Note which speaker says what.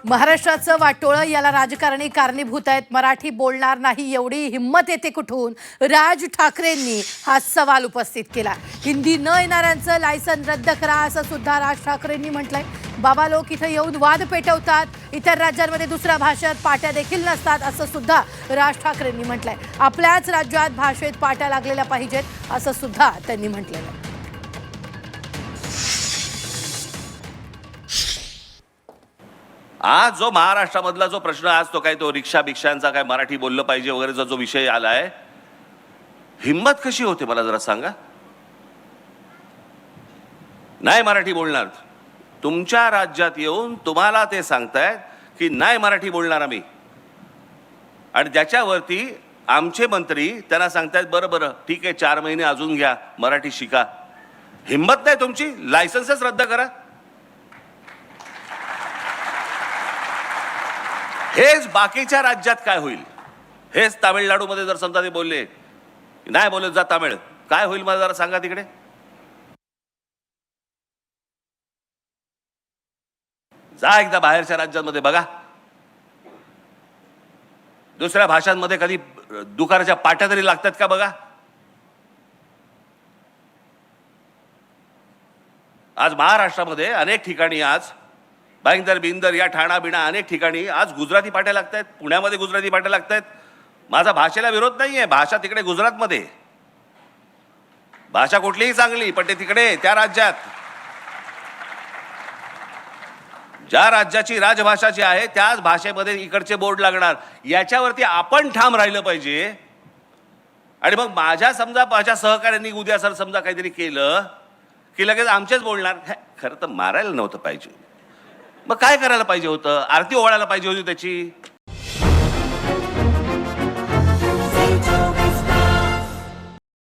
Speaker 1: महाराष्ट्राचं वाटोळं याला राजकारणी कारणीभूत आहेत. मराठी बोलणार नाही एवढी हिम्मत येते कुठून? राज ठाकरेंनी हा सवाल उपस्थित केला. हिंदी न येणाऱ्यांचं लायसन रद्द करा असं सुद्धा राज ठाकरेंनी म्हटलंय. बाबा लोक इथं येऊन वाद पेटवतात, इतर राज्यांमध्ये दुसऱ्या भाषेत पाट्या देखील नसतात असं सुद्धा राज ठाकरेंनी म्हटलंय. आपल्याच राज्यात भाषेत पाट्या लागलेल्या पाहिजेत असं सुद्धा त्यांनी म्हटलेलं आहे.
Speaker 2: आज जो महाराष्ट्रामधला जो प्रश्न आज तो काय तो रिक्षा भिक्षांचा काय मराठी बोललं पाहिजे वगैरेचा जो विषय आलाय, हिम्मत कशी होते मला जरा सांगा. नाही मराठी बोलणार, तुमच्या राज्यात येऊन तुम्हाला ते सांगतायत की नाही मराठी बोलणार आम्ही, आणि त्याच्यावरती आमचे मंत्री त्यांना सांगतायत बरं बरं ठीक आहे 4 महिने अजून घ्या, मराठी शिका. हिम्मत नाही तुमची, लायसन्सच रद्द करा. हेच बाकीच्या राज्यात काय होईल? हेच तामिळनाडूमध्ये जर समजा ते बोलले नाही बोलत जा तामिळ, काय होईल मला जरा सांगा. तिकडे जा एकदा बाहेरच्या राज्यांमध्ये बघा, दुसऱ्या भाषांमध्ये कधी दुकानाच्या पाट्या तरी लागतात का बघा. आज महाराष्ट्रामध्ये अनेक ठिकाणी आज भाईंदर बिंदर या ठाणा बिणा अनेक ठिकाणी आज गुजराती पाट्या लागत आहेत. पुण्यामध्ये गुजराती पाट्या लागत आहेत. माझा भाषेला विरोध नाहीये, भाषा तिकडे गुजरातमध्ये, भाषा कुठलीही चांगली, पण ते तिकडे त्या राज्यात ज्या राज्याची राजभाषा जी आहे त्याच भाषेमध्ये इकडचे बोर्ड लागणार. याच्यावरती आपण ठाम राहिलं पाहिजे. आणि मग माझ्या सहकाऱ्यांनी उद्या सर समजा काहीतरी केलं की लगेच आमचेच बोलणार. खरं तर मारायला नव्हतं पाहिजे, मग काय करायला पाहिजे होतं? आरती ओवाळायला पाहिजे होती त्याची.